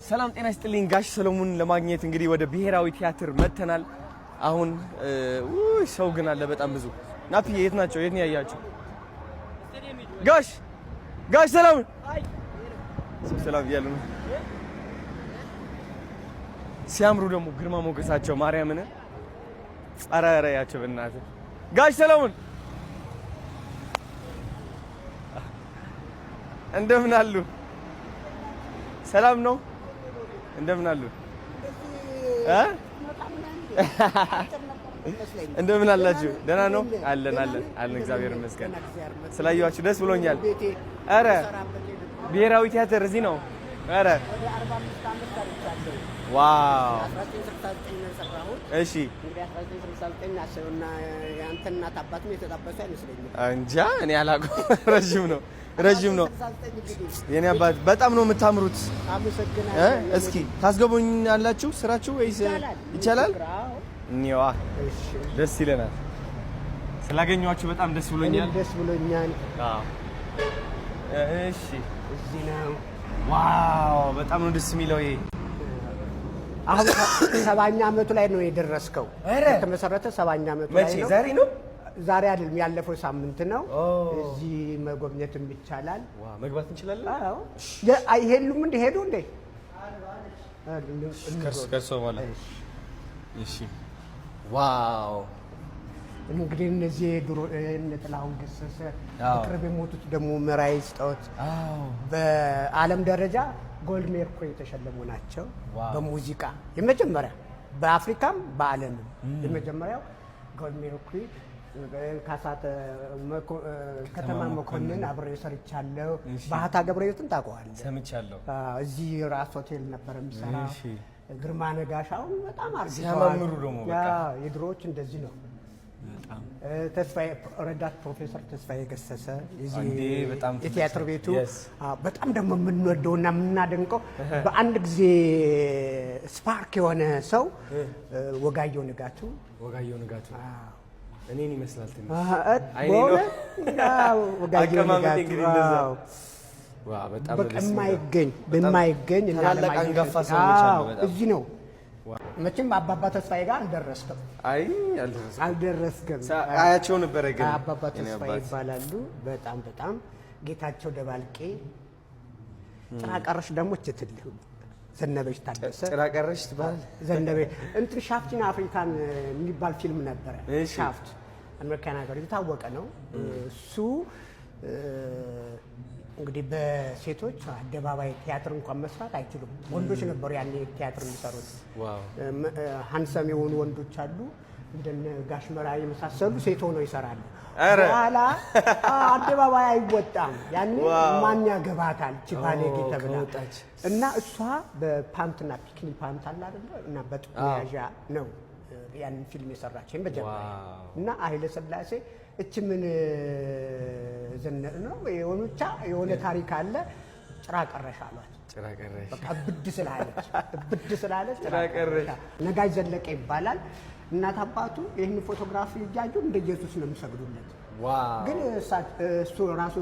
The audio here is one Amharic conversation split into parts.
ሰላም ጤና ይስጥልኝ ጋሽ ሰሎሞን ለማግኘት እንግዲህ ወደ ብሔራዊ ቲያትር መተናል። አሁን ሰው ግን አለ በጣም ብዙ። ናፒ የት ናቸው? የት ነው ያያቸው? ጋሽ ሰላም ሰላም እያሉ ነው። ሲያምሩ ደግሞ ግርማ ሞገሳቸው ማርያምን ጸራራ ያቸው በእናትህ ጋሽ ሰሎሞን እንደምን አሉ? ሰላም ነው? እንደምን አሉ? እንደምን አላችሁ? ደህና ነው? አለን እግዚአብሔር ይመስገን። ስላየኋችሁ ደስ ብሎኛል። ኧረ ብሔራዊ ቲያትር እዚህ ነው? ኧረ ዋው! እሺ እንጃ እኔ አላውቅም። ረጅም ነው። የኔ አባት በጣም ነው የምታምሩት። እስኪ ታስገቡኛላችሁ ስራችሁ ወይስ ይቻላል? እኔዋ ደስ ይለናል። ስላገኘኋችሁ በጣም ደስ ብሎኛል። አዎ እሺ እዚህ ነው። ዋው በጣም ነው ደስ የሚለው። ይሄ አሁን 70ኛ ዓመቱ ላይ ነው የደረስከው። የተመሰረተ 70ኛ ዓመቱ ላይ ነው። ዛሬ ነው? ዛሬ አይደለም፣ ያለፈው ሳምንት ነው። እዚህ መጎብኘትም ይቻላል። ዋው መግባት እንችላለን? አዎ አይሄሉም እንደ ሄዱ እንደ ከርሶ ማለት እሺ። ዋው እንግዲህ እነዚህ ድሮ ጥላሁን ገሰሰ በቅርብ የሞቱት ደግሞ መራዊ ስጦት በዓለም ደረጃ ጎልድ ሜርኩሪ የተሸለሙ ናቸው። በሙዚቃ የመጀመሪያ በአፍሪካም በዓለምም የመጀመሪያው ጎልድ ሜርኩሪ። ካሳተ ከተማ መኮንን አብሬ ሰርቻለሁ። ባህታ ገብረሕይወትን ታውቀዋለህ? ሰምቻለሁ። እዚህ ራስ ሆቴል ነበር የሚሰራው። ግርማ ነጋሻው በጣም አርግቷል። ሲያማምሩ ደግሞ በቃ የድሮዎች እንደዚህ ነው። ተስፋዬ ረዳት ፕሮፌሰር ተስፋዬ ገሰሰ የቲያትር ቤቱ በጣም ደግሞ የምንወደውና የምናደንቀው በአንድ ጊዜ ስፓርክ የሆነ ሰው ወጋየሁ ንጋቱ እኔን ይመስላል ትንሽ በማይገኝ ታላቅ አንጋፋ ሰዎች አሉ። እዚህ ነው መቼም አባባ ተስፋዬ ጋር አልደረስክም። አልደረስክም። አያቸው ነበረ ግን አባባ ተስፋዬ ይባላሉ። በጣም ጌታቸው ደባልቄ፣ ጭራቀረሽ ደግሞ እችትልህ ዘነበች ታደሰ። ጭራቀረሽ ትባል ዘነበች እንትን ሻፍት ኢን አፍሪካን የሚባል ፊልም ነበረ። ሻፍት አሜሪካን ሀገር የታወቀ ነው እሱ። እንግዲህ በሴቶች አደባባይ ቲያትር እንኳን መስራት አይችሉም። ወንዶች ነበሩ ያኔ ቲያትር የሚሰሩት። ሀንሰም የሆኑ ወንዶች አሉ እንደነ ጋሽ መራዊ የመሳሰሉ ሴት ሆነው ይሰራሉ። በኋላ አደባባይ አይወጣም። ያኔ ማን ያገባታል ቺባሌጌ ተብላ እና እሷ በፓንትና ፒክኒ ፓንት አለ አይደል እና በጥቁር ያዣ ነው ያንን ፊልም የሰራች በጀመረ እና ኃይለ ሥላሴ እቺ ምን ዘነጥ ነው የሆነ ታሪክ አለ። ጭራቀረሽ አሏት። በቃ ብድ ስላለች ጭራቀረሽ። ነጋሽ ዘለቀ ይባላል። እናት አባቱ ይህን ፎቶግራፊ እያዩ እንደ ኢየሱስ ነው የሚሰግዱለት። ግን እሱ ራሱ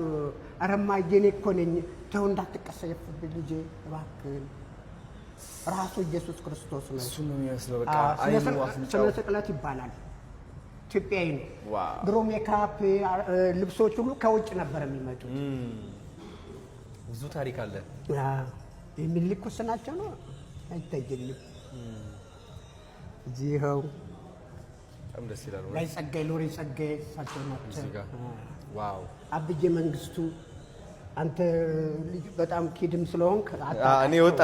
እማዬ እኔ እኮ ነኝ ተው እንዳትቀሰየፍብኝ ልጄ እባክህን ራሱ ኢየሱስ ክርስቶስ ነው። እሱ ነው የሚመስለው። በቃ ስነ ስቅለት ይባላል። ኢትዮጵያዊ ነው። ድሮ ሜካፕ ልብሶች ሁሉ ከውጭ ነበር የሚመጡት። ብዙ ታሪክ አለ። የሚልኩስ ናቸው ነው አይታየኝም። እዚህው በጣም ደስ ይላል። ላይ ጸጋዬ ሎሬ ጸጋዬ ሳቸው ናቸው። ዋው አብዬ መንግስቱ አንተ በጣም ኪድም ስለሆንክ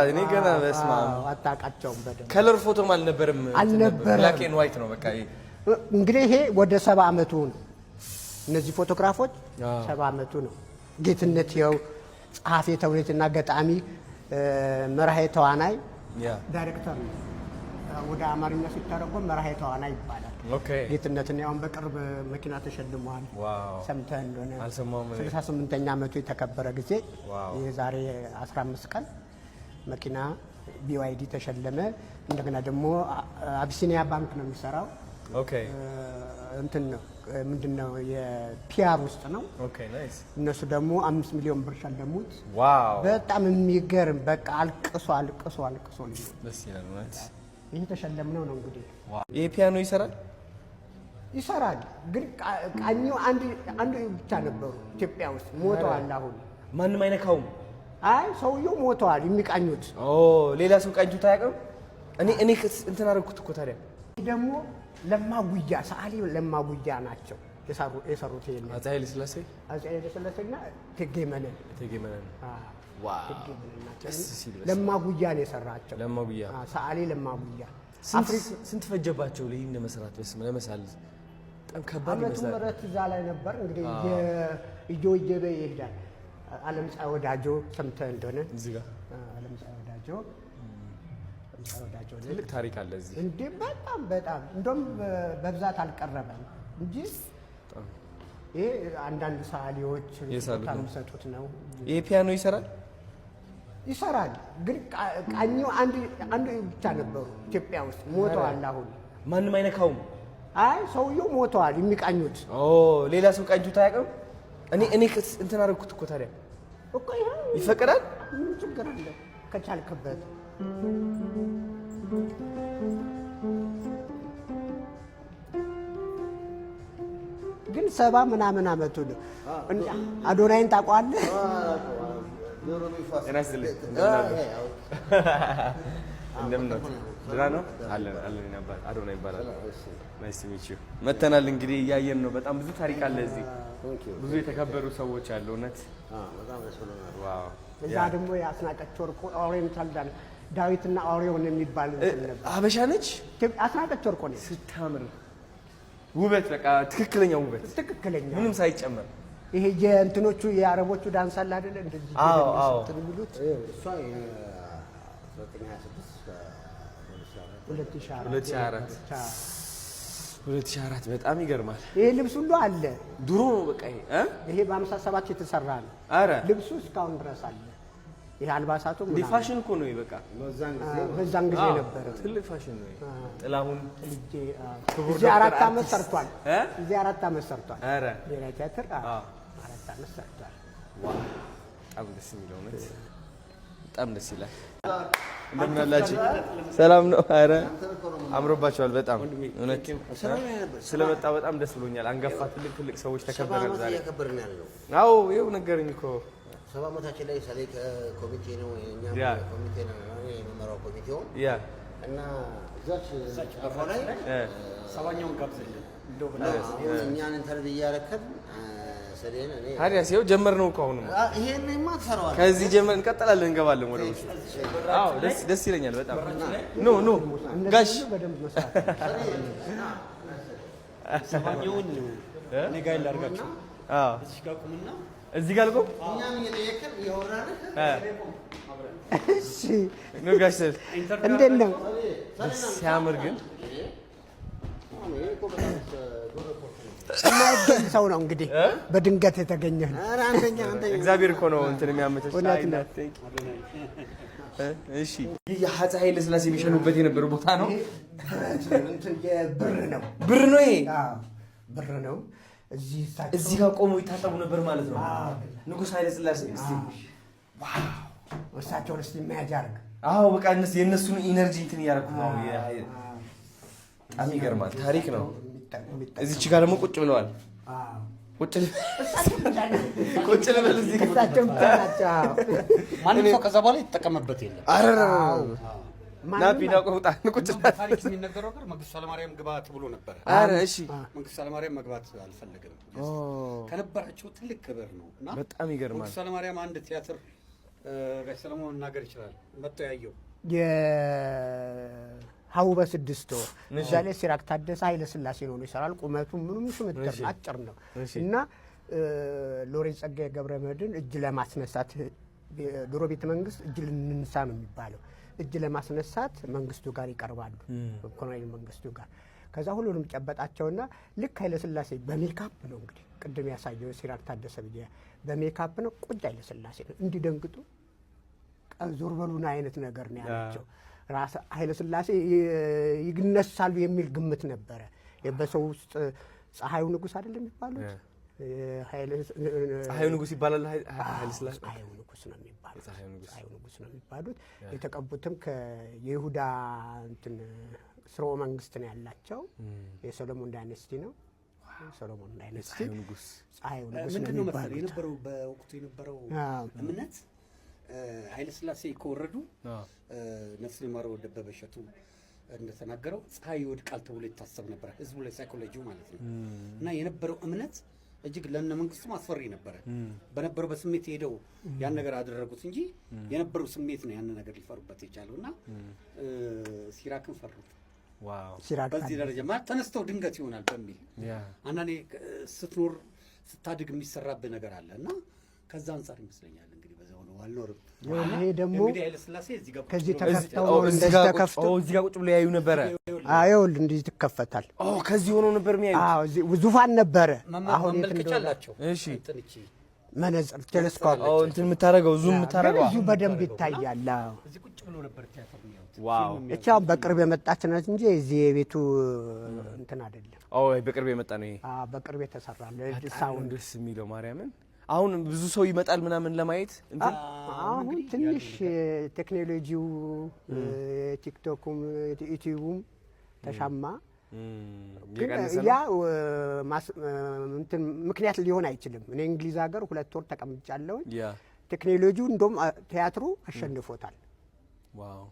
እኔ ገና በስማ አታውቃቸውም በደምብ። ከለር ፎቶም አልነበረም። ብላክ ኤንድ ዋይት ነው በቃ። እንግዲህ ይሄ ወደ 70 ዓመቱ ነው። እነዚህ ፎቶግራፎች 70 ዓመቱ ነው። ጌትነት ይኸው ጸሐፌ ተውኔትና ገጣሚ መርሃ ተዋናይ ዳይሬክተር ነው። ወደ አማርኛ ሲተረጎም መርሃ ተዋናይ ይባላል። ጌትነትን ያውን በቅርብ መኪና ተሸልሟል። ሰምተህ እንደሆነ 68ኛ ዓመቱ የተከበረ ጊዜ የዛሬ 15 ቀን መኪና BYD ተሸለመ። እንደገና ደግሞ አቢሲኒያ ባንክ ነው የሚሰራው ኦኬ እንትን ነው ምንድነው የፒአር ውስጥ ነው። ኦኬ ናይስ። እነሱ ደግሞ 5 ሚሊዮን ብር ሸለሙት። ዋው በጣም የሚገርም በቃ አልቅሶ ደስ ይላል ማለት ይሄ ተሸለምነው ነው እንግዲህ። ይሄ ፒያኖ ይሰራል ግን ቃኙ አንድ ብቻ ነበሩ ኢትዮጵያ ውስጥ ሞተዋል። አሁን ማንም አይነካውም። አይ ሰውየው ሞተዋል የሚቃኙት። ሌላ ሰው ቃኝቶት አያውቅም። እኔ እንትን አደረኩት እኮ ታዲያ ደግሞ ለማጉያ ሰዓሊ ለማጉያ ናቸው የሰሩት። ይሄን አፄ ኃይለ ሥላሴና እቴጌ መነን ዋው ለማጉያ ነው የሰራቸው። ለማጉያ ሰዓሊ ለማጉያ ስንት ፈጀባቸው ለይህን ለመስራት? ለመሳል በጣም ከባድ ይመስላል። ይመስላል። ምረት እዛ ላይ ነበር እንግዲህ እየወጀበ ይሄዳል። ዓለምፀሐይ ወዳጆ ሰምተህ እንደሆነ እዚህ ጋር ዓለምፀሐይ ወዳጆ ትልቅ ታሪክ አለ እዚህ እንዴ! በጣም እንደውም በብዛት አልቀረበም እንጂ ይሄ አንዳንድ ሰዓሊዎች የሚሰጡት ነው። ይሄ ፒያኖ ይሰራል ግን ቃኙ አንድ ብቻ ነበሩ ኢትዮጵያ ውስጥ ሞተዋል። አሁን ማንም አይነካውም። አይ ሰውየው ሞተዋል የሚቃኙት። ሌላ ሰው ቃኝቶት አያውቅም። እኔ እንትን አደረኩት እኮ ታዲያ እኮ ይሄ ይፈቀዳል። ምን ችግር አለ ከቻልክበት? ግን 70 ምናምን አመቱ ነው። አዶናይን ታውቀዋለህ? እንደምን ነው? ደህና ነው አለን ነበር። አዶናይ ይባላል። ናይስ ቱ ሚት ዩ። መተናል እንግዲህ እያየን ነው። በጣም ብዙ ታሪክ አለ እዚህ። ብዙ የተከበሩ ሰዎች አሉ። እውነት ዋው። እዛ ደግሞ የአስናቀች ወርቁ ኦሪየንታል ዳዊትና ኦሪዮን የሚባል ነበር። ሀበሻ ነች። አስናቀች ወርቁ ነች። ስታምር ውበት፣ በቃ ትክክለኛ ውበት፣ ምንም ሳይጨመር። ይሄ የእንትኖቹ የአረቦቹ ዳንስ አለ አይደል? እንደዚህ የሚሉት እሷ 2004 በጣም ይገርማል። ይሄ ልብስ ሁሉ አለ ድሮ ነው በቃ ይሄ በ57 የተሰራ ነው። አረ ልብሱ እስካሁን ድረስ አለ። ይሄ አልባሳቱ ፋሽን እኮ ነው በቃ በዛን ጊዜ ነበር። ትልቅ ፋሽን ነው። ጥላሁን እዚህ 4 ዓመት ሰርቷል። እዚህ 4 ዓመት ሰርቷል። አረ ብሔራዊ ቲያትር 4 ዓመት ሰርቷል። ዋው በጣም ደስ የሚለው ነው። በጣም ደስ ይላል። እንደምን አላችሁ? ሰላም ነው? አረ አምሮባችኋል በጣም እውነት። ስለመጣ በጣም ደስ ብሎኛል። አንጋፋ ትልቅ ሰዎች ተከበረን ዛሬ። አዎ ይኸው ነገርኝ እኮ 70 ዓመታችን ላይ ሰሌ ኮሚቴ ነው የኛ ኮሚቴ ነው የመመራው ኮሚቴው እና እዛች ላይ 70ኛውን ጋብዘልን እንደው እኛን ኢንተርቪው እያረከብ ታዲያ ሲው ጀመርነው እኮ አሁን ይሄንማ ተሰራዋል። ከዚህ ጀመር እንቀጥላለን፣ እንገባለን ወደ ውስጥ። አዎ ደስ ይለኛል በጣም። ኖ ጋሽ ሰባኛውን እኔ ጋር ላድርጋችሁ። እዚህ ጋር ቁምና እዚህ ጋር ልቆም። እኛም እየጠየቅን እያወራን እሺ ኖ ጋሽ እንዴት ነው? ሲያምር ግን የማይገኝ ሰው ነው እንግዲህ በድንገት የተገኘ ነው። አንደኛ እግዚአብሔር እኮ ነው እንትን የሚያመጣው። እሺ ይህ የአፄ ኃይለ ሥላሴ የሚሸኑበት የነበረ ቦታ ነው። ብር ነው ይሄ ብር ነው። እዚህ ጋር ቆመው ይታጠቡ ነበር ማለት ነው ንጉሥ ኃይለ ሥላሴ። እስቲ ዋው እሳቸውን እስቲ መያዝ አድርግ። አዎ በቃ የእነሱን ኢነርጂ እንትን እያደረኩት ነው። በጣም ይገርማል። ታሪክ ነው። እዚች ጋር ደግሞ ቁጭ ብለዋል። ቁጭ ልበል እዚህ ማንም ሰው ከዛ በኋላ የተጠቀመበት የለም። ናቢና ቆውጣ ቁጭ ታሪክ የሚነገረው ነገር መንግስቱ ኃይለማርያም ግባት ብሎ ነበር። አረ እሺ መንግስቱ ኃይለማርያም መግባት አልፈለገም። ከነበራቸው ትልቅ ክብር ነው እና በጣም ይገርማል። መንግስቱ ኃይለማርያም አንድ ቲያትር ጋሽ ሰለሞን መናገር ይችላል መጥቶ ያየው ሀው በስድስት ወር እዛ ላይ ሲራክ ታደሰ ኃይለ ሥላሴ ነው ይሰራል። ቁመቱ ምንም ሽምጥር አጭር ነው እና ሎሬት ጸጋዬ ገብረመድህን እጅ ለማስነሳት ድሮ ቤተ መንግስት እጅ ልንንሳ ነው የሚባለው። እጅ ለማስነሳት መንግስቱ ጋር ይቀርባሉ፣ ኮሎኔል መንግስቱ ጋር። ከዛ ሁሉንም ጨበጣቸውና ልክ ኃይለ ሥላሴ በሜካፕ ነው እንግዲህ ቅድም ያሳየው ሲራክ ታደሰ ብዬ በሜካፕ ነው ቁጭ ኃይለ ሥላሴ ነው እንዲደንግጡ ዞር በሉና አይነት ነገር ነው ያላቸው። ራስ ኃይለ ሥላሴ ይነሳሉ የሚል ግምት ነበረ። በሰው ውስጥ ፀሐዩ ንጉስ አይደለም የሚባሉት ፀሐዩ ንጉስ ይባላል። ኃይለ ሥላሴ ፀሐዩ ንጉስ ነው የሚባሉት። ፀሐዩ ንጉስ ነው የሚባሉት። የተቀቡትም ከይሁዳ እንትን ስርወ መንግስት ነው ያላቸው። የሰሎሞን ዳይነስቲ ነው። ሰሎሞን ዳይነስቲ ፀሐዩ ንጉስ ነው የሚባሉት። የነበረው በወቅቱ የነበረው እምነት ኃይለ ሥላሴ ከወረዱ ነፍስ ይማረው ደበበ እሸቱ እንደተናገረው ፀሐይ ይወድቃል ተብሎ ይታሰብ ነበር። ህዝቡ ላይ ሳይኮሎጂው ማለት ነው። እና የነበረው እምነት እጅግ ለነ መንግስቱ አስፈሪ ነበረ። በነበረው በስሜት ሄደው ያን ነገር አደረጉት እንጂ የነበረው ስሜት ነው ያን ነገር ሊፈሩበት የቻለውና ሲራክን ፈሩት። ዋው በዚህ ደረጃ ማለት ተነስተው ድንገት ይሆናል በሚል አንዳንዴ ስትኖር ስታድግ የሚሰራብህ ነገር አለና ከዛ አንፃር ይመስለኛል እንግዲህ በዛው ነው አልኖርም። ይሄ ደግሞ እንግዲህ ኃይለ ሥላሴ እዚህ ጋር ከዚህ ተከፍተው እንደዚህ ተከፍተው እዚህ ጋር ቁጭ ብለው ያዩ ነበር። አይውል እንደዚህ ተከፈታል። ከዚህ ሆኖ ነበር የሚያዩት። ዙፋን ነበረ። አሁን መልከቻላቸው እሺ መነጽር ቴሌስኮፕ እንትን የምታረገው ዙም የምታረገው እዚሁ በደንብ ይታያል። እዚህ ቁጭ ብሎ ነበር ቲያትር የሚያዩት። ዋው እቻ በቅርብ የመጣች ናት እንጂ እዚህ የቤቱ እንትን አይደለም። በቅርብ የመጣ ነው ይሄ። በቅርብ የተሰራ ሳውንድ ደስ የሚለው ማርያምን። አሁን ብዙ ሰው ይመጣል ምናምን ለማየት። አሁን ትንሽ ቴክኖሎጂው ቲክቶኩም ዩቲዩብም ተሻማ። ያ እንትን ምክንያት ሊሆን አይችልም። እኔ እንግሊዝ ሀገር 2 ወር ተቀምጫለሁ። ቴክኖሎጂው እንደውም ቲያትሩ አሸንፎታል። ዋው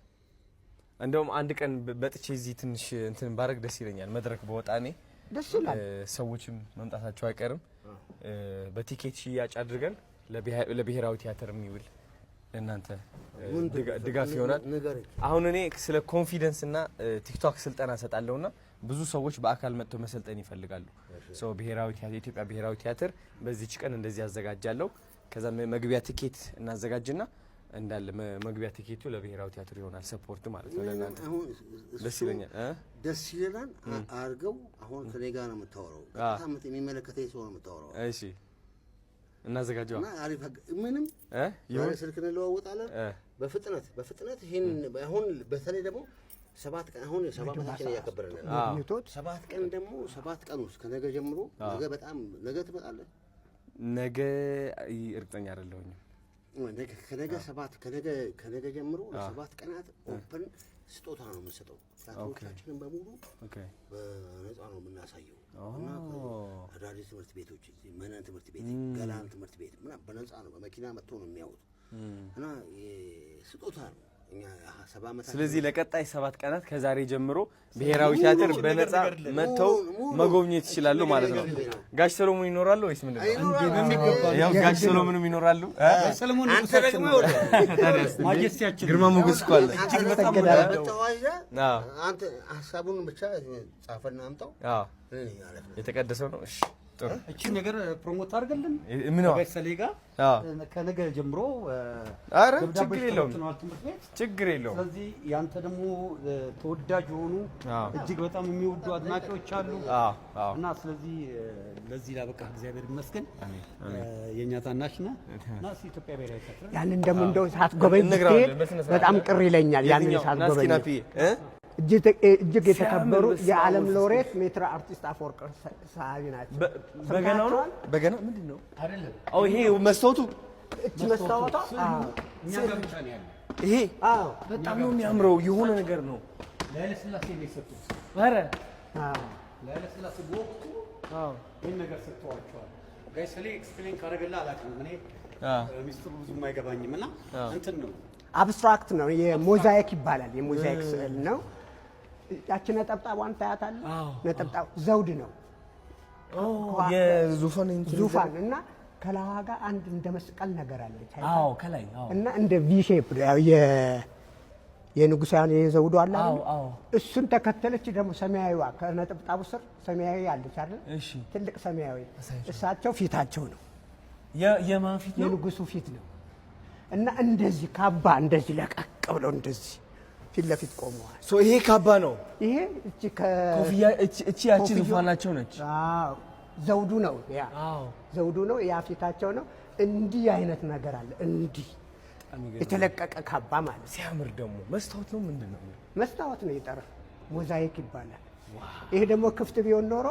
እንደውም አንድ ቀን በጥቼ እዚህ ትንሽ እንትን ባረግ ደስ ይለኛል። መድረክ በወጣኔ ደስ ይላል። ሰዎችም መምጣታቸው አይቀርም። በቲኬት ሽያጭ አድርገን ለብሔራዊ ቲያትር የሚውል እናንተ ድጋፍ ይሆናል። አሁን እኔ ስለ ኮንፊደንስ እና ቲክቶክ ስልጠና ሰጣለሁና ብዙ ሰዎች በአካል መጥተው መሰልጠን ይፈልጋሉ። ብሔራዊ ቲያትር የኢትዮጵያ ብሔራዊ ቲያትር በዚህች ቀን እንደዚህ ያዘጋጃለሁ። ከዛ መግቢያ ቲኬት እናዘጋጅና እንዳለ መግቢያ ቲኬቱ ለብሔራዊ ቲያትር ይሆናል። ሰፖርት ማለት ነው ለእናንተ። ደስ ይለኛል። ደስ ይላል አርገው። አሁን ከኔ ጋር ነው የምታወራው። ታምት የሚመለከተኝ ሰው ነው የምታወራው። እሺ እናዘጋጀው እና አሪፍ ምንም የሆነ ስልክ እንለዋወጣለን በፍጥነት ይሄን አሁን በተለይ ደግሞ 7 ቀን አሁን 7 ዓመታችን እያከበረን ነው። 7 ቀን ደግሞ 7 ቀን ውስጥ ከነገ ጀምሮ ነገ በጣም ነገ ትመጣለህ። ነገ እርግጠኛ አይደለሁኝ። ከነገ ጀምሮ 7 ቀናት ኦፕን ስጦታ ነው የምንሰጠው። ቲያትሮቻችንን በሙሉ በነፃ ነው የምናሳየው። እና አዳዲስ ትምህርት ቤቶች መነን ትምህርት ቤት፣ ገላን ትምህርት ቤት ምናምን በነፃ ነው በመኪና መጥቶ ነው የሚያዩት። እና ስጦታ ነው እኛ 7 ዓመታት። ስለዚህ ለቀጣይ 7 ቀናት ከዛሬ ጀምሮ ብሔራዊ ቲያትር በነፃ መጥተው መጎብኘት ይችላሉ ማለት ነው። ጋሽ ሰሎሞን ይኖራሉ ወይስ ምንድን ነው? ያው ጋሽ ሰሎሞንም ይኖራሉ። ሰሎሞን አንተ ደግሞ ማጀስቲያችን ግርማ ሞገስ እኮ አለ። እጅግ በጣም አንተ ሀሳቡን ብቻ ጻፈና አምጣው። የተቀደሰው ነው። እሺ ጥሩ። እቺ ነገር ፕሮሞት አድርገልን ምን ነው በሰሌጋ ከነገ ጀምሮ አረ ችግር የለውም ችግር የለውም። ስለዚህ ያንተ ደግሞ ተወዳጅ የሆኑ እጅግ በጣም የሚወዱ አድናቂዎች አሉ እና ስለዚህ ለዚህ ላበቃ እግዚአብሔር ይመስገን። የኛ ታናሽ ነህ እና ኢትዮጵያ ብሔራዊ ቲያትር ያንን ደግሞ እንደው ሳትጎበኝ በጣም ቅር ይለኛል። ያንን ሳትጎበኝ እጅግ የተከበሩ የዓለም ሎሬት ሜትር አርቲስት አፈወርቅ ሰዓቢ ናቸው። በገናው ነው በገና ምንድን ነው አይደለም? ይሄ መስታወቱ እቺ መስታወቷ እኛ ጋር ብቻ ነው ያለው። ይሄ በጣም ነው የሚያምረው። የሆነ ነገር ነው ለኃይለ ሥላሴ ነው የሰጡት። ኧረ ለኃይለ ሥላሴ በወቅቱ ይህን ነገር ሰጥተዋቸዋል። ጋሽ ሰሌ ኤክስፕሌን ካደረገላ አላውቅም እኔ ሚስጥሩ ብዙም አይገባኝም። እና እንትን ነው አብስትራክት ነው የሞዛይክ ይባላል። የሞዛይክ ስዕል ነው። ያቺ ነጠብጣቧን ታያታለህ። ነጠብጣብ ዘውድ ነው ዙፋን እና ከላዋ ጋር አንድ እንደ መስቀል ነገር አለች። ከላይ እና እንደ ቪ ሼፕ የንጉሳውያን የዘውዱ አለ አይደል? እሱን ተከተለች ደግሞ ሰማያዊዋ ከነጠብጣቡ ስር ሰማያዊ አለች አይደል? ትልቅ ሰማያዊ እሳቸው ፊታቸው ነው። የማን ፊት ነው? የንጉሱ ፊት ነው። እና እንደዚህ ካባ እንደዚህ ለቀቅ ብለው እንደዚህ ፊት ለፊት ቆመዋል። ይሄ ካባ ነው። ይሄ ኮፍያ እቺ ያቺ ዙፋናቸው ነች። ዘውዱ ነው ያ ዘውዱ ነው ያ ፊታቸው ነው። እንዲህ አይነት ነገር አለ። እንዲህ የተለቀቀ ካባ ማለት ሲያምር ደግሞ መስታወት ነው ምንድን ነው? መስታወት ነው የጠራ ሞዛይክ ይባላል። ይሄ ደግሞ ክፍት ቢሆን ኖሮ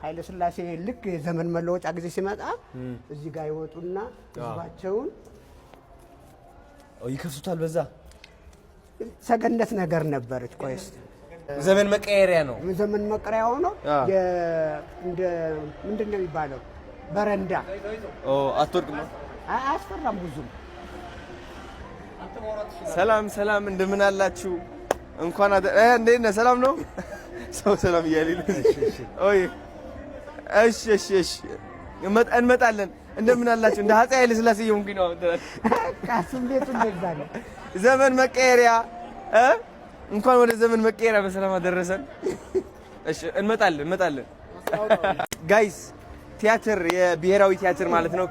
ኃይለ ሥላሴ ልክ የዘመን መለወጫ ጊዜ ሲመጣ እዚህ ጋር ይወጡና ህዝባቸውን ይከፍቱታል። በዛ ሰገነት ነገር ነበረች። ቆይስ ዘመን መቀየሪያ ነው። ዘመን መቀየሪያ ሆኖ እንደ ምንድን ነው የሚባለው በረንዳ አትወድቅም። አያስፈራም ብዙም። ሰላም ሰላም፣ እንደምን አላችሁ? እንኳን እንዴት ነህ? ሰላም ነው። ሰው ሰላም እያለኝ ነው። ኦይ እሺ እሺ እሺ፣ እንመጣለን። እንደምን አላችሁ? እንደ አፄ ኃይለ ሥላሴ የሆንኩኝ ነው። ስሜቱ እንደዛ ነው። ዘመን መቀየሪያ እንኳን ወደ ዘመን መቀየሪያ በሰላም አደረሰን። እሺ እንመጣለን። ጋይስ ቲያትር የብሔራዊ ቲያትር ማለት ነው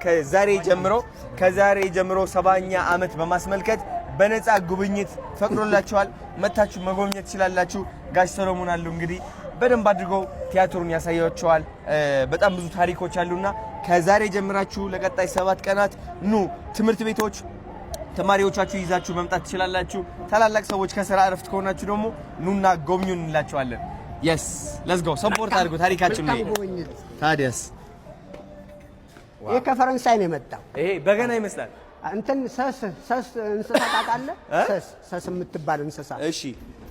ከዛሬ ጀምሮ 70ኛ ዓመት በማስመልከት በነፃ ጉብኝት ፈቅዶላችኋል። መታችሁ መጎብኘት ትችላላችሁ። ጋሽ ሰሎሞን አሉ እንግዲህ በደንብ አድርገው ቲያትሩን ያሳያቸዋል። በጣም ብዙ ታሪኮች አሉና ከዛሬ ጀምራችሁ ለቀጣይ 7 ቀናት ኑ። ትምህርት ቤቶች ተማሪዎቻችሁ ይዛችሁ መምጣት ትችላላችሁ። ታላላቅ ሰዎች ከስራ እረፍት ከሆናችሁ ደግሞ ኑና ጎብኙን እንላችኋለን። የስ ሌትስ ጎ ሰፖርት አድርጉ። ታሪካችን ነው ታዲያስ። ይሄ ከፈረንሳይ ነው የመጣው። ይሄ በገና ይመስላል። እንትን ሰስ እንስሳ ታውቃለህ? ሰስ የምትባል እንስሳ እሺ፣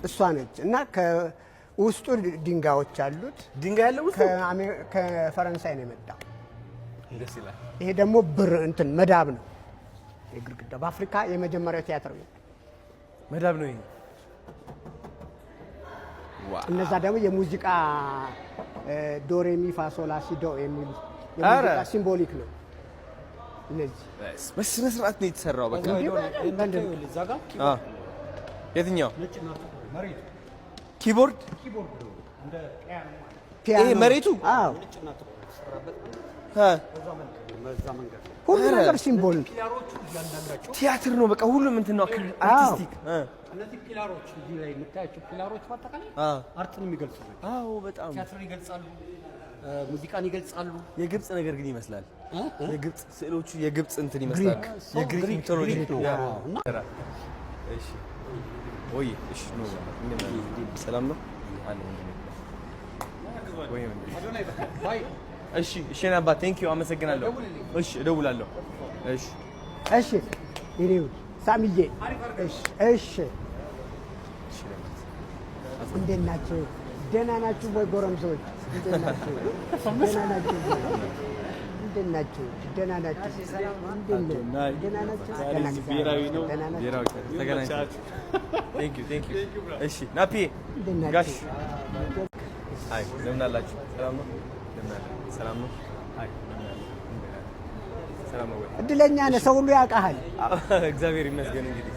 እሷ ነች። እና ከውስጡ ድንጋዮች አሉት። ድንጋይ ያለው ውስጥ ከፈረንሳይ ነው የመጣው። ደስ ይላል። ይሄ ደግሞ ብር እንትን መዳብ ነው። የግድግዳ በአፍሪካ የመጀመሪያው ቲያትር ነው። መዳብ ነው ይሄ። እነዛ ደግሞ የሙዚቃ ዶሬሚ ፋሶላ ሲዶ የሚሉ የሙዚቃ ሲምቦሊክ ነው። እነዚህ በስነ ስርዓት ነው የተሰራው። በቃ የትኛው ኪቦርድ ይሄ መሬቱ? አዎ ሁሉ ነገር ሲምቦል ቲያትር ነው። በቃ ሁሉም እንትን ነው አርቲስቲክ። እነዚህ ፒላሮች እዚህ ላይ የምታያቸው ፒላሮች በአጠቃላይ አርትን የሚገልጹ ናቸው። አዎ በጣም ቲያትርን ይገልጻሉ፣ ሙዚቃን ይገልጻሉ። የግብጽ ነገር ግን ይመስላል። የግብጽ ስዕሎቹ የግብጽ እንትን ይመስላል። የግሪክ ሚቶሎጂ ነው። እሺ ወይ እሺ ነው። ሰላም ነው አለ ወይ ወይ እሺ እሺ ነባ ቴንክ ዩ አመሰግናለሁ። እሺ እደውላለሁ። እሺ እሺ ይሪው ሳሚዬ እሺ እንዴት ናችሁ? ደህና ናችሁ ወይ ጎረምሶች? እንዴት ናችሁ? ደህና ናችሁ? እንዴት ናችሁ? ደህና ናችሁ? ደህና ናችሁ? ብሔራዊ ነው ብሔራዊ ተገናኝተን ቴንክ ዩ እሺ ናፒ ጋሽ አይ እንደምን አላችሁ? ሰላም ነው? ሰላም ነው? አይ ሰላም ነው ወይ? እድለኛ ነህ፣ ሰው ሁሉ ያውቃሃል። እግዚአብሔር ይመስገን። እንግዲህ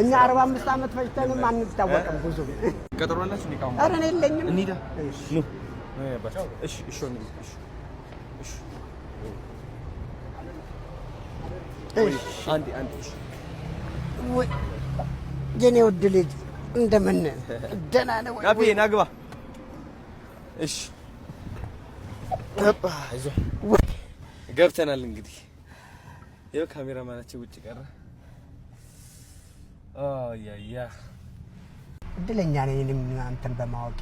እኛ 45 ዓመት ፈጅተንም አንታወቅም ብዙ። ቀጠሮ አላችሁ? ሊቃው ኧረ እኔ የለኝም። እንሂዳ። ኑ እሺ እሺ እሺ አንዴ ወይ የኔ ውድ ልጅ እንደምን ደህና ነህ ወይ? ናፒ ናግባ። እሺ አይዞህ ገብተናል። እንግዲህ ይኸው ካሜራማናችን ውጭ ቀረ። ያ እድለኛ ነኝ እኔም አንተን በማወቄ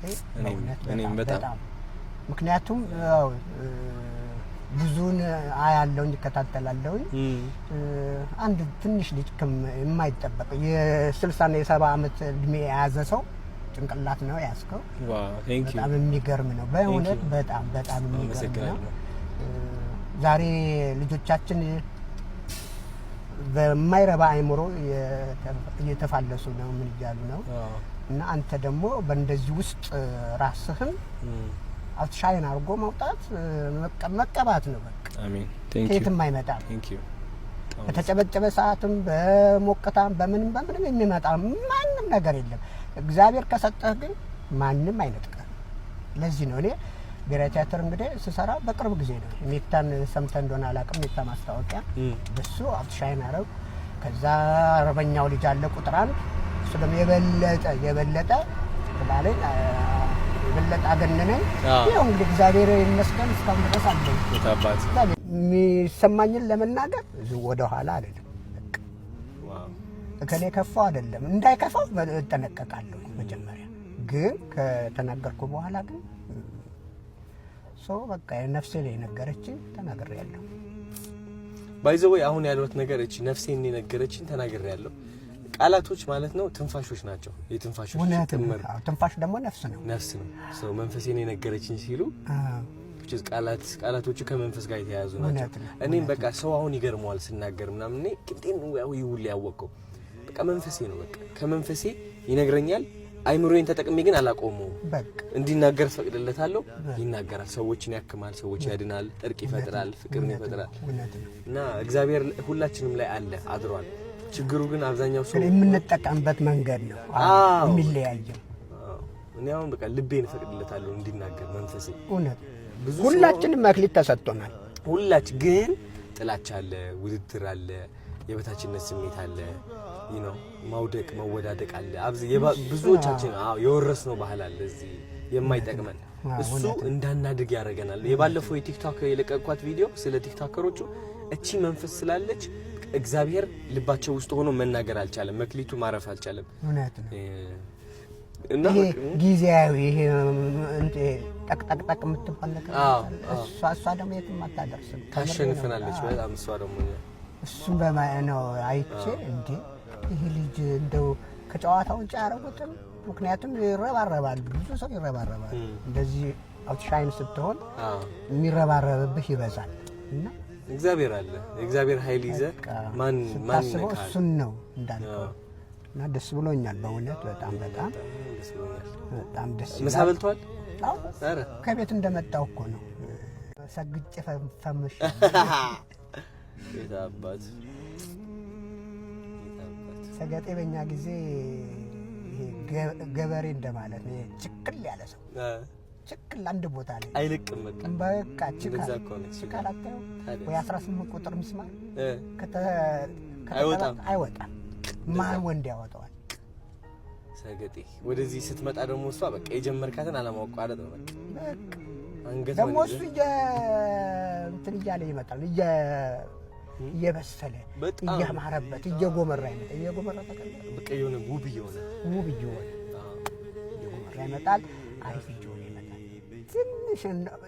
እኔም በጣም ምክንያቱም ያው ብዙን አያለሁኝ እከታተላለሁኝ። አንድ ትንሽ ልጅ የማይጠበቅ የ60 እና የ70 ዓመት እድሜ የያዘ ሰው ጭንቅላት ነው ያስከው። በጣም የሚገርም ነው በእውነት በጣም የሚገርም ነው። ዛሬ ልጆቻችን በማይረባ አእምሮ እየተፋለሱ ነው። ምን እያሉ ነው? እና አንተ ደግሞ በእንደዚህ ውስጥ ራስህን አውትሻይን አድርጎ መውጣት መቀባት ነው። በቃ አሜን። ከየትም አይመጣም። በተጨበጨበ ሰዓትም በሞቅታም በምንም የሚመጣ ማንም ነገር የለም። እግዚአብሔር ከሰጠህ ግን ማንም አይነጥቀህ። ለዚህ ነው እኔ ብሔራዊ ቲያትር እንግዲህ ስሰራ በቅርብ ጊዜ ነው። ሜታን ሰምተህ እንደሆነ አላውቅም። ሜታ ማስታወቂያ በሱ አውትሻይን አረብ። ከዛ አርበኛው ልጅ አለ ቁጥር 1 እሱ ደግሞ የበለጠ ባለኝ የበለጠ አገነነኝ። ይኸው እንግዲህ እግዚአብሔር ይመስገን እስካሁን ድረስ አለኝ። የሚሰማኝን ለመናገር ወደ ኋላ አይደለም። እከሌ ከፋው አይደለም እንዳይከፋው እጠነቀቃለሁ። መጀመሪያ ግን ከተናገርኩ በኋላ ግን ሰው በቃ ነፍሴ ላይ ነገረችኝ ተናግሬያለሁ። ባይዘው አሁን ያሉት ነገር እቺ ነፍሴን የነገረችኝ ተናግሬያለሁ ቃላቶች ማለት ነው ትንፋሾች ናቸው። የትንፋሾች ጥምር ትንፋሽ ደግሞ ነፍስ ነው ሰው መንፈሴን የነገረችኝ ሲሉ ቃላቶቹ ከመንፈስ ጋር የተያያዙ ናቸው። እኔም በቃ ሰው አሁን ይገርመዋል ስናገር ምናምን እኔ ቅንጤን ነው ይውል ያወቀው በቃ መንፈሴ ነው በቃ ከመንፈሴ ይነግረኛል። አይምሮዬን ተጠቅሜ ግን አላቆመው በቃ እንዲናገር ፈቅድለታለሁ። ይናገራል፣ ሰዎችን ያክማል፣ ሰዎችን ያድናል፣ እርቅ ይፈጥራል፣ ፍቅርን ይፈጥራል። እና እግዚአብሔር ሁላችንም ላይ አለ አድሯል። ችግሩ ግን አብዛኛው ሰው የምንጠቀምበት መንገድ ነው የሚለያየው። እኔ አሁን በቃ ልቤን ፈቅድለታለሁ እንዲናገር መንፈሴ እውነት ሁላችንም መክሊት ተሰጥቶናል። ሁላችን ግን ጥላቻ አለ፣ ውድድር አለ፣ የበታችነት ስሜት አለ፣ ማውደቅ መወዳደቅ አለ። ብዙዎቻችን የወረስነው ባህል አለ እዚህ የማይጠቅመን እሱ እንዳናድግ ያደርገናል። የባለፈው የቲክቶክ የለቀቅኳት ቪዲዮ ስለ ቲክቶከሮቹ እቺ መንፈስ ስላለች እግዚአብሔር ልባቸው ውስጥ ሆኖ መናገር አልቻለም። መክሊቱ ማረፍ አልቻለም። እውነት ነው። እና ጊዜያዊ ይሄ ጠቅጠቅጠቅ የምትባል ነገር እሷ ደግሞ የትም አታደርስም። ታሸንፈናለች በጣም እሷ ደግሞ እሱም በማነው አይቼ እንዴ ይሄ ልጅ እንደው ከጨዋታው ውጭ አያረጉትም። ምክንያቱም ይረባረባሉ፣ ብዙ ሰው ይረባረባል። እንደዚህ አውትሻይን ስትሆን የሚረባረብብህ ይበዛል። እና እግዚአብሔር አለ፣ እግዚአብሔር ኃይል ይዘህ ማን ታስበው እሱን ነው እንዳልከው። እና ደስ ብሎኛል በእውነት በጣም ደስ ብሎኛል። በጣም ደስ ይላል። ምሳ በልቷል? አዎ ኧረ ከቤት እንደመጣው እኮ ነው ሰግጬ ፈምሽ የታባት ሰገጤ በእኛ ጊዜ ይሄ ገበሬ እንደማለት ነው። ችክል ያለ ሰው ችክል አንድ ቦታ ላይ አይልቅም በቃ ችክል አታየው ወይ 18 ቁጥር ምስማር አይወጣም። ማን ወንድ ያወጣዋል? ሰገጤ ወደዚህ ስትመጣ ደግሞ እሷ በቃ የጀመርካትን አለማቋረጥ ነው። በቃ አንገት ደግሞ እሱ እንትን እያለ ይመጣል እየበሰለ እያማረበት እየጎመራ ይመጣል። እየጎመራ ተቀበለ በቃ የሆነ ውብ እየሆነ እየጎመራ ይመጣል። አሪፍ እየሆነ ይመጣል። ትንሽ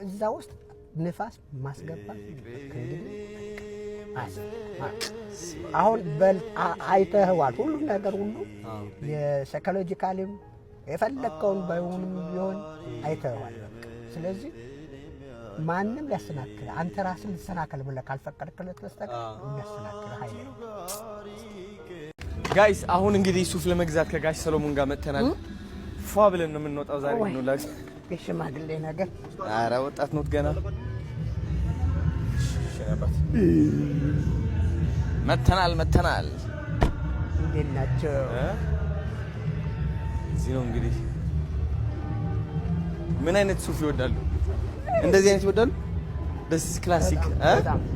እዛ ውስጥ ንፋስ ማስገባት እንግዲህ አሁን አይተህዋል። ሁሉ ነገር ሁሉ የሳይኮሎጂካልም የፈለከውን ባይሆንም ቢሆን አይተህዋል። ስለዚህ ማንም ሊያሰናክል አንተ ራስን ልትሰናከል ብለህ ካልፈቀድክለት በስተቀር የሚያሰናክል ኃይል ነው። ጋይስ አሁን እንግዲህ ሱፍ ለመግዛት ከጋሽ ሰሎሞን ጋር መተናል። ፏ ብለን ነው የምንወጣው ዛሬ ነው ላግ የሽማግሌ ነገር። ኧረ ወጣት ነው ገና። መተናል። እንዴት ናቸው? እዚህ ነው እንግዲህ። ምን አይነት ሱፍ ይወዳሉ? እንደዚህ አይነት ይወዳሉ? ደስ ክላሲክ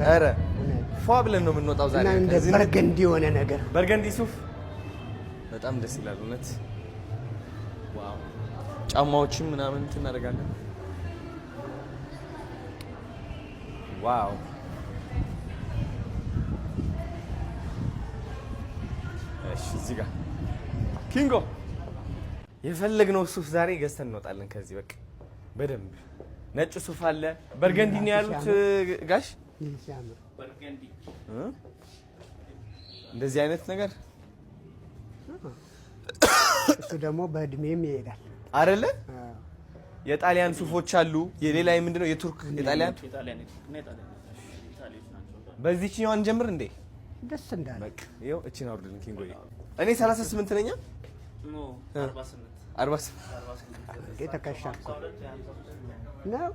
ኧረ ፏ ብለን ነው የምንወጣው ዛሬ። እንደዚህ በርገንዲ የሆነ ነገር በርገንዲ ሱፍ በጣም ደስ ይላል እውነት። ዋው ጫማዎችም ምናምን እናደርጋለን። ዋው እሺ እዚህ ጋር ኪንጎ የፈለግነው ሱፍ ዛሬ ገዝተን እንወጣለን ከዚህ በቃ በደንብ ነጭ ሱፍ አለ። በርገንዲ ነው ያሉት ጋሽ በርገንዲ እንደዚህ አይነት ነገር እሱ ደግሞ በእድሜም ይሄዳል አይደለ? የጣሊያን ሱፎች አሉ። የሌላ ምንድነው የቱርክ የጣሊያን በዚህኛው እንጀምር እንዴ? ደስ እንዳለ በቃ ይኸው እቺን አውርድልን ኪንጎ። እኔ 38 ነኝ ኖ 48 የተከሻ ነው